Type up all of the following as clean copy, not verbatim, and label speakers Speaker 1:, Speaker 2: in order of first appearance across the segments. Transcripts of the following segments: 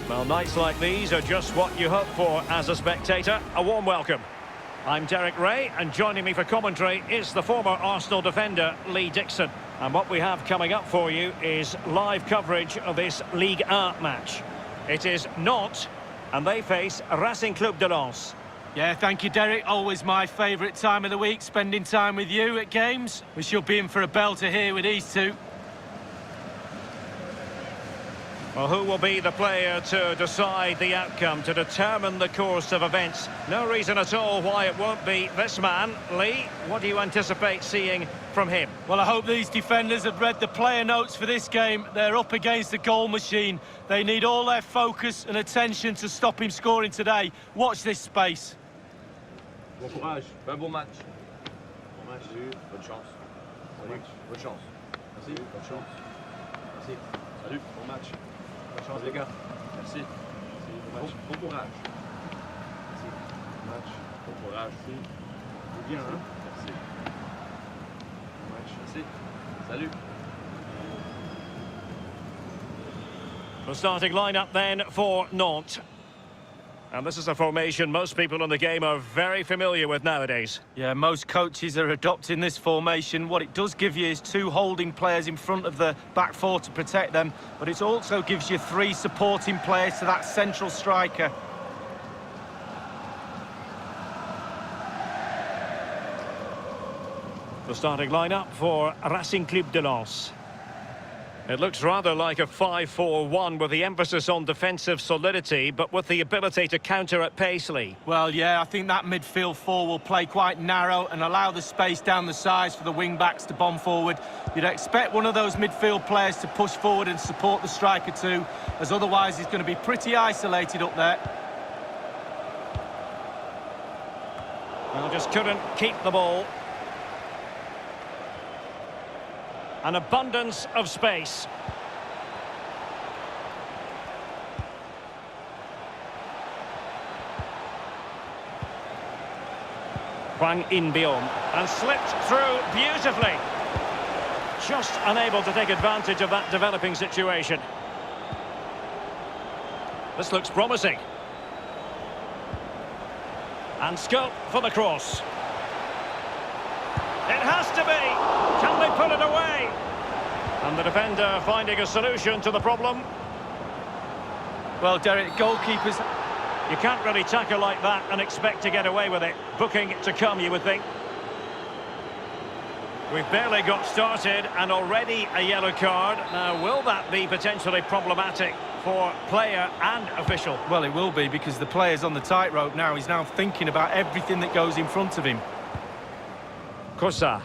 Speaker 1: Well, nights like these are just what you hope for as a spectator. A warm welcome. I'm Derek Ray, and joining me for commentary is the former Arsenal defender, Lee Dixon. And what we have coming up for you is live coverage of this Ligue 1 match. It is Nantes, and they face Racing Club de Lens.
Speaker 2: Yeah, thank you, Derek. Always my favourite time of the week, spending time with you at games. We should be in for a belter here with these two.
Speaker 1: Well, who will be the player to decide the outcome, to determine the course of events? No reason at all why it won't be this man. Lee, what do you anticipate seeing from him?
Speaker 2: Well, I hope these defenders have read the player notes for this game. They're up against the goal machine. They need all their focus and attention to stop him scoring today. Watch this space.
Speaker 3: Bon courage, un bon match. Bon match, bonne chance. Salut, bonne chance. Merci, bonne chance. Merci, salut, bon match. Bonne chance les gars. Merci. Bon match. Bon courage. Merci. Bon match. Bon courage. Merci. C'est bien, hein? Merci. Bon match. Merci. Salut.
Speaker 1: The starting lineup then for Nantes. And this is a formation most people in the game are very familiar with nowadays.
Speaker 2: Yeah, most coaches are adopting this formation. What it does give you is two holding players in front of the back four to protect them, but it also gives you three supporting players to that central striker.
Speaker 1: The starting lineup for Racing Club de Lens. It looks rather like a 5-4-1 with the emphasis on defensive solidity, but with the ability to counter at pace, Lee.
Speaker 2: Well, yeah, I think that midfield four will play quite narrow and allow the space down the sides for the wing-backs to bomb forward. You'd expect one of those midfield players to push forward and support the striker too, as otherwise he's going to be pretty isolated up there.
Speaker 1: Well, just couldn't keep the ball. An abundance of space. Hwang In-beom, and slipped through beautifully. Just unable to take advantage of that developing situation. This looks promising. And scope for the cross. It has to be! Can they put it away? And the defender finding a solution to the problem.
Speaker 2: Well, Derek, goalkeepers...
Speaker 1: You can't really tackle like that and expect to get away with it. Booking to come, you would think. We've barely got started and already a yellow card. Now, will that be potentially problematic for player and official?
Speaker 2: Well, it will be, because the player's on the tightrope now. He's now thinking about everything that goes in front of him.
Speaker 1: Kosa.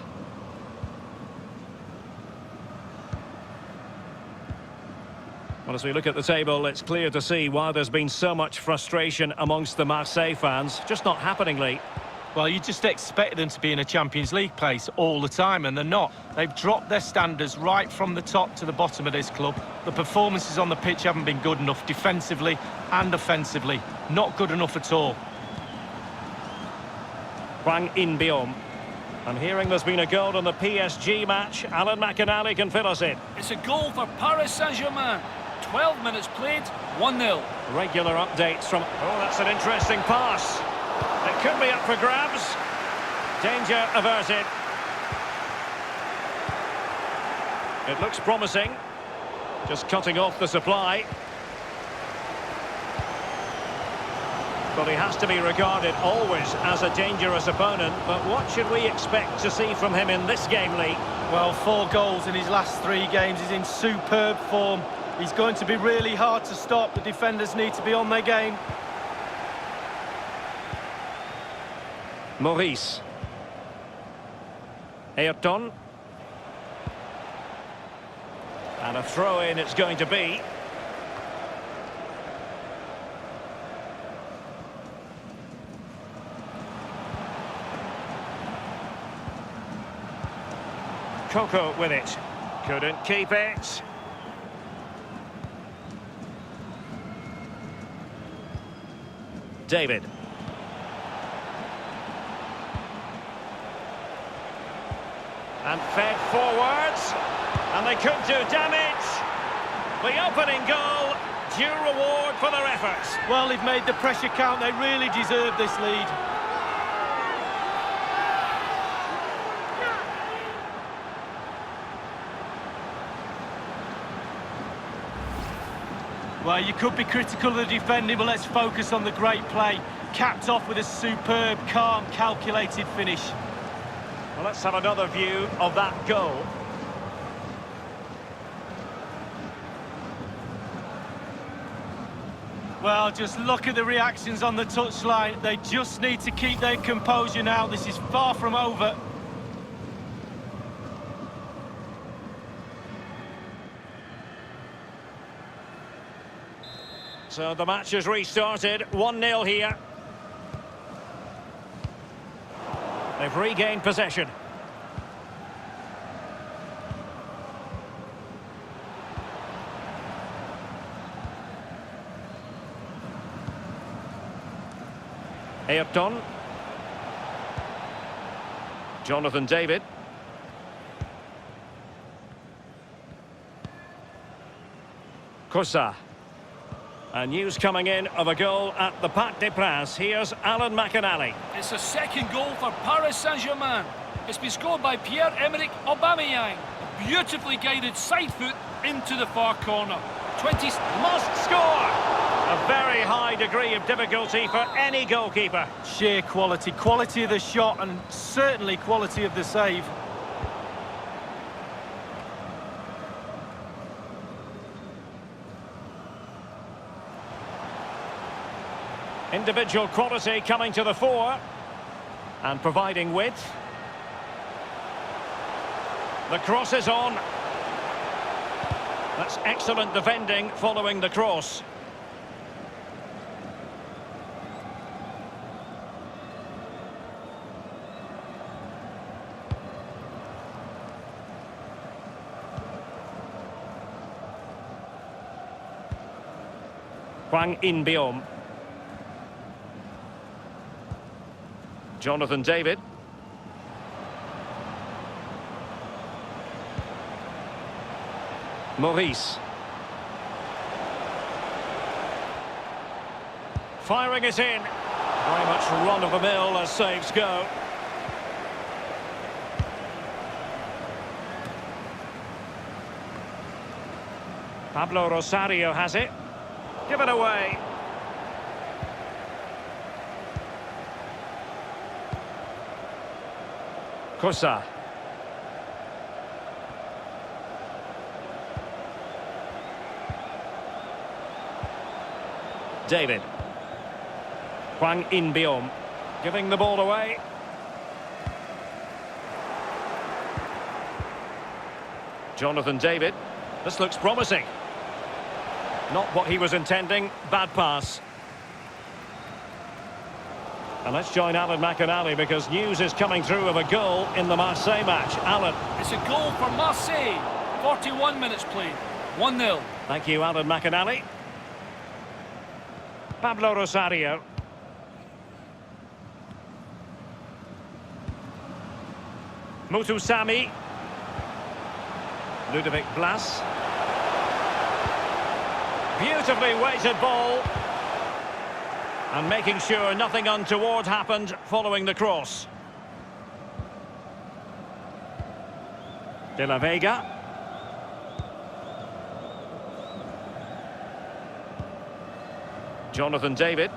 Speaker 1: Well, as we look at the table, it's clear to see why there's been so much frustration amongst the Marseille fans. Just not happening, Lee.
Speaker 2: Well, you just expect them to be in a Champions League place all the time, and they're not. They've dropped their standards right from the top to the bottom of this club. The performances on the pitch haven't been good enough, defensively and offensively. Not good enough at all.
Speaker 1: Hwang In-beom. I'm hearing there's been a goal in the PSG match. Alan McInally can fill us in.
Speaker 4: It's a goal for Paris Saint-Germain. 12 minutes played, 1-0.
Speaker 1: Regular updates from... Oh, that's an interesting pass. It could be up for grabs. Danger averted. It looks promising. Just cutting off the supply. But he has to be regarded always as a dangerous opponent. But what should we expect to see from him in this game, Lee?
Speaker 2: Well, 4 goals in his last 3 games. He's in superb form. He's going to be really hard to stop. The defenders need to be on their game.
Speaker 1: Maurice. Ayrton. And a throw-in it's going to be. Coco with it. Couldn't keep it. David. And fed forwards. And they could do damage. The opening goal due reward for their efforts.
Speaker 2: Well, they've made the pressure count. They really deserve this lead. Well, you could be critical of the defending, but let's focus on the great play. Capped off with a superb, calm, calculated finish.
Speaker 1: Well, let's have another view of that goal.
Speaker 2: Well, just look at the reactions on the touchline. They just need to keep their composure now. This is far from over.
Speaker 1: So the match has restarted, 1-0 here. They've regained possession. Ayrton. Jonathan David. Kosa. And news coming in of a goal at the Parc des Princes. Here's Alan McInally.
Speaker 4: It's a second goal for Paris Saint-Germain. It's been scored by Pierre-Emerick Aubameyang. A beautifully guided side foot into the far corner. 20...
Speaker 1: Must score! A very high degree of difficulty for any goalkeeper.
Speaker 2: Sheer quality. Quality of the shot and certainly quality of the save.
Speaker 1: Individual quality coming to the fore and providing width. The cross is on. That's excellent defending following the cross. Hwang In-beom. Jonathan David. Maurice. Firing it in. Very much run-of-the-mill as saves go. Pablo Rosario has it. Given away. Kosa. David. Hwang In-beom giving the ball away. Jonathan David. This looks promising. Not what he was intending. Bad pass. And let's join Alan McInally because news is coming through of a goal in the Marseille match. Alan.
Speaker 4: It's a goal for Marseille. 41 minutes played. 1-0.
Speaker 1: Thank you, Alan McInally. Pablo Rosario. Mutusami. Ludovic Blas. Beautifully weighted ball. And making sure nothing untoward happened following the cross. De la Vega. Jonathan David.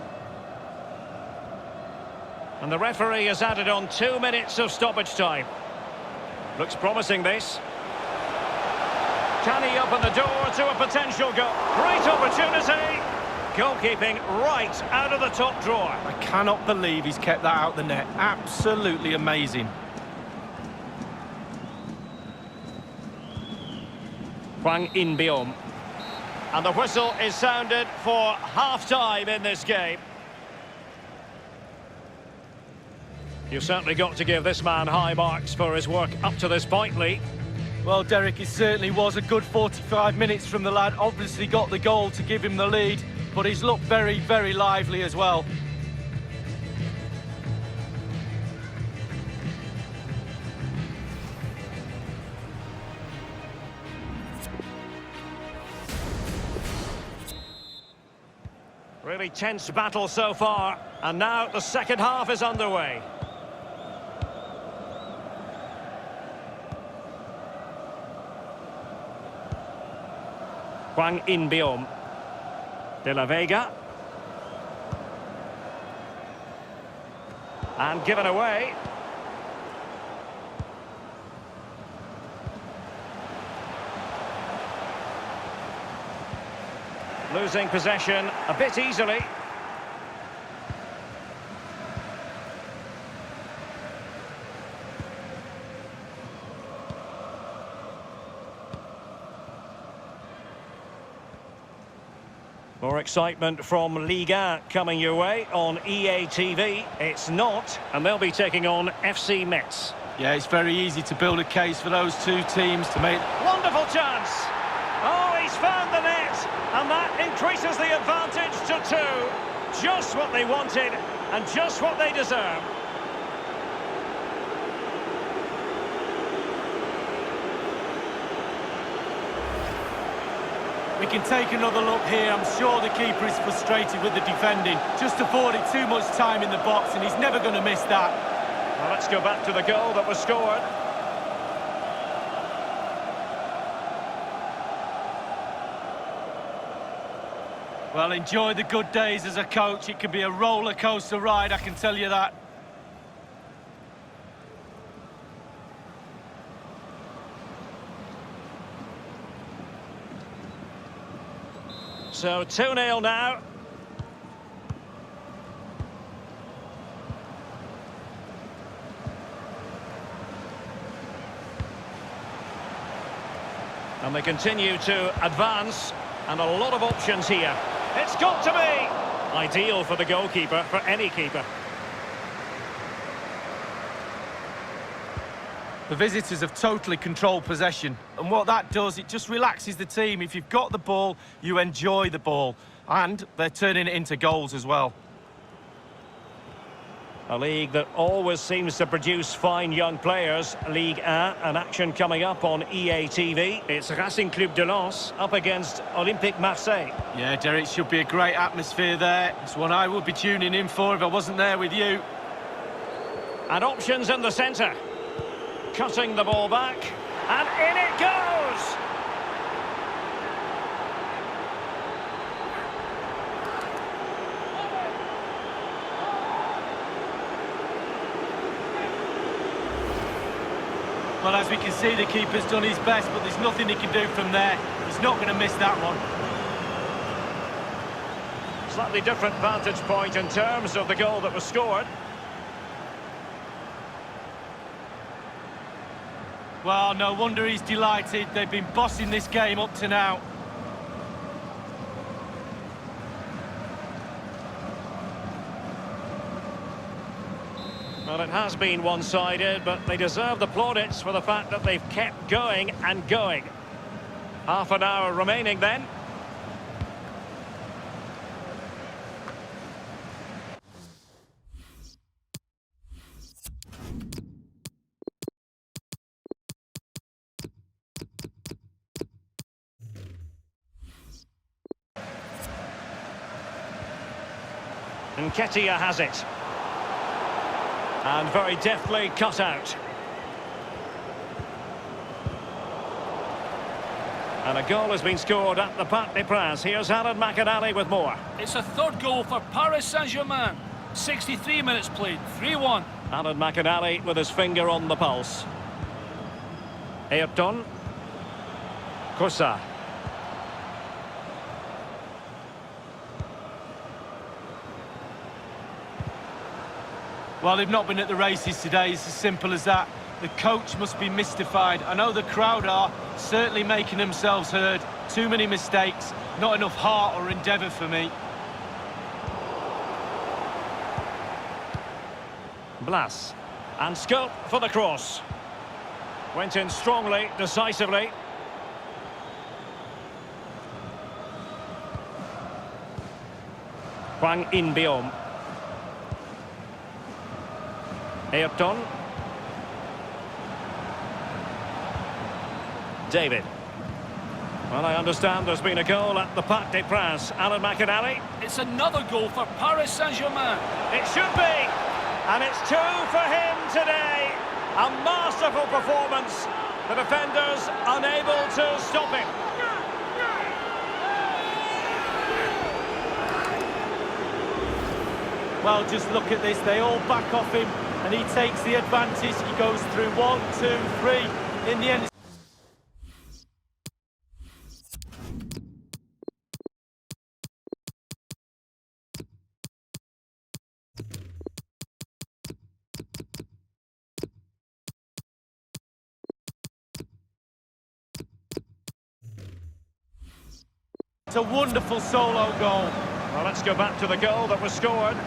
Speaker 1: And the referee has added on 2 minutes of stoppage time. Looks promising, this. Can he open the door to a potential goal? Great opportunity. Goalkeeping right out of the top drawer.
Speaker 2: I cannot believe he's kept that out the net. Absolutely amazing.
Speaker 1: Hwang In-beom. And the whistle is sounded for half-time in this game. You've certainly got to give this man high marks for his work up to this point, Lee.
Speaker 2: Well, Derek, it certainly was a good 45 minutes from the lad. Obviously got the goal to give him the lead, but he's looked very, very lively as well.
Speaker 1: Really tense battle so far, and now the second half is underway. Hwang In-beom. De la Vega. And given away. Losing possession a bit easily. More excitement from Ligue coming your way on EA TV. It's not, and they'll be taking on FC Metz.
Speaker 2: Yeah, it's very easy to build a case for those two teams to make...
Speaker 1: Wonderful chance! Oh, he's found the net, and that increases the advantage to 2. Just what they wanted, and just what they deserve.
Speaker 2: We can take another look here. I'm sure the keeper is frustrated with the defending. Just afforded too much time in the box, and he's never going to miss that.
Speaker 1: Well, let's go back to the goal that was scored.
Speaker 2: Well, enjoy the good days as a coach. It can be a roller coaster ride, I can tell you that.
Speaker 1: So 2-0 now. And they continue to advance, and a lot of options here. It's got to be ideal for the goalkeeper, for any keeper.
Speaker 2: The visitors have totally controlled possession, and what that does, it just relaxes the team. If you've got the ball, you enjoy the ball, and they're turning it into goals as well.
Speaker 1: A league that always seems to produce fine young players. Ligue 1, an action coming up on EA TV. It's Racing Club de Lens up against Olympique Marseille.
Speaker 2: Yeah, Derek, should be a great atmosphere there. It's one I would be tuning in for if I wasn't there with you.
Speaker 1: And options in the centre. Cutting the ball back, and in it goes!
Speaker 2: Well, as we can see, the keeper's done his best, but there's nothing he can do from there. He's not going to miss that one.
Speaker 1: Slightly different vantage point in terms of the goal that was scored.
Speaker 2: Well, no wonder he's delighted. They've been bossing this game up to now.
Speaker 1: Well, it has been one-sided, but they deserve the plaudits for the fact that they've kept going and going. Half an hour remaining then. And Nketiah has it. And very deftly cut out. And a goal has been scored at the Parc des Princes. Here's Alan McInally with more.
Speaker 4: It's a third goal for Paris Saint-Germain. 63 minutes played, 3-1.
Speaker 1: Alan McInally with his finger on the pulse. Ayrton. Kosa.
Speaker 2: Well, they've not been at the races today. It's as simple as that. The coach must be mystified. I know the crowd are certainly making themselves heard. Too many mistakes, not enough heart or endeavour for me.
Speaker 1: Blas. And scope for the cross. Went in strongly, decisively. Hwang In-beom. Ayrton. David. Well, I understand there's been a goal at the Parc des Princes. Alan McInally.
Speaker 4: It's another goal for Paris Saint-Germain.
Speaker 1: It should be. And it's 2 for him today. A masterful performance. The defenders unable to stop him.
Speaker 2: Well, just look at this. They all back off him, and he takes the advantage. He goes through 1, 2, 3. In the end... It's a wonderful solo goal.
Speaker 1: Well, let's go back to the goal that was scored.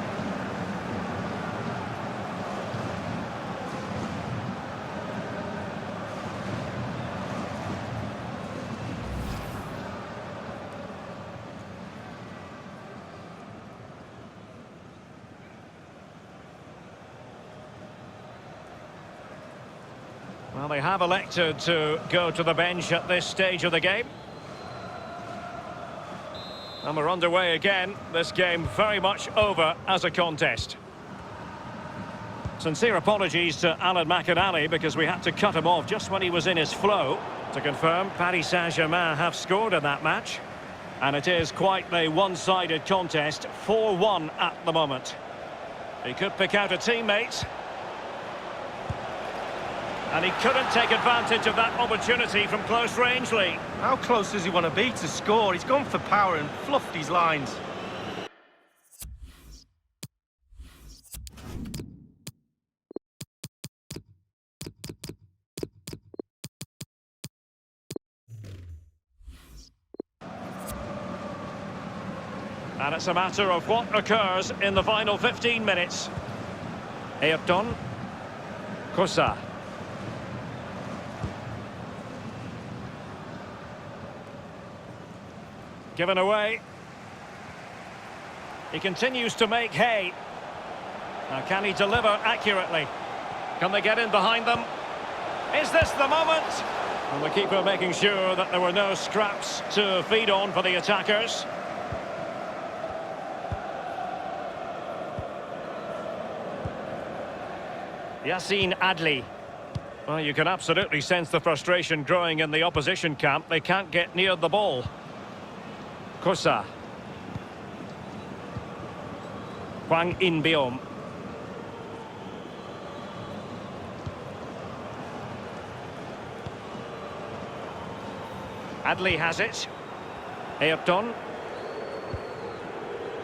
Speaker 1: Well, they have elected to go to the bench at this stage of the game. And we're underway again. This game very much over as a contest. Sincere apologies to Alan McInally because we had to cut him off just when he was in his flow. To confirm, Paris Saint-Germain have scored in that match. And it is quite the one-sided contest, 4-1 at the moment. He could pick out a teammate. And he couldn't take advantage of that opportunity from close range, Lee.
Speaker 2: How close does he want to be to score? He's gone for power and fluffed his lines.
Speaker 1: And it's a matter of what occurs in the final 15 minutes. Ayrton. Kosa. Given away. He continues to make hay. Now, can he deliver accurately? Can they get in behind them? Is this the moment? And the keeper making sure that there were no scraps to feed on for the attackers. Yassine Adli. Well, you can absolutely sense the frustration growing in the opposition camp. They can't get near the ball. Kosa. Hwang In-beom. Adli has it. Ayrton.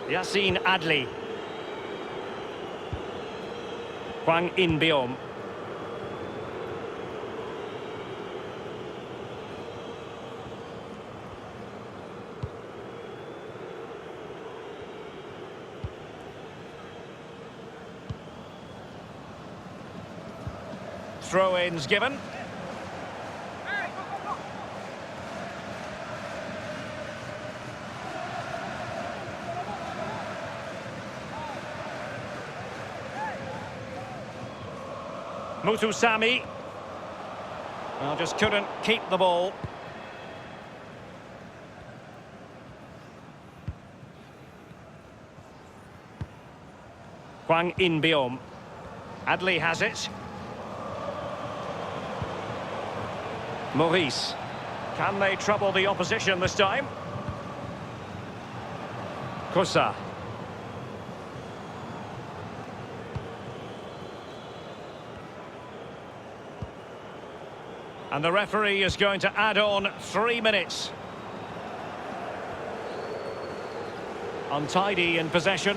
Speaker 1: Yassine Adli. Hwang In-beom. Throw-ins given. Mutusami. Well, just couldn't keep the ball. Hwang In-beom. Adli has it. Maurice. Can they trouble the opposition this time? Kosa. And the referee is going to add on 3 minutes. Untidy in possession.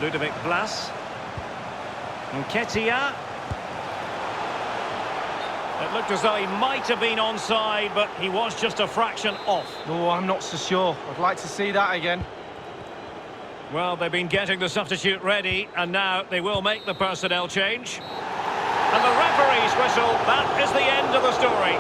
Speaker 1: Ludovic Blas. Nketiah. It looked as though he might have been onside, but he was just a fraction off.
Speaker 2: Oh, I'm not so sure. I'd like to see that again.
Speaker 1: Well, they've been getting the substitute ready, and now they will make the personnel change. And the referee's whistle, that is the end of the story.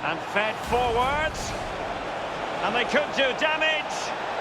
Speaker 1: And fed forwards. And they could do damage.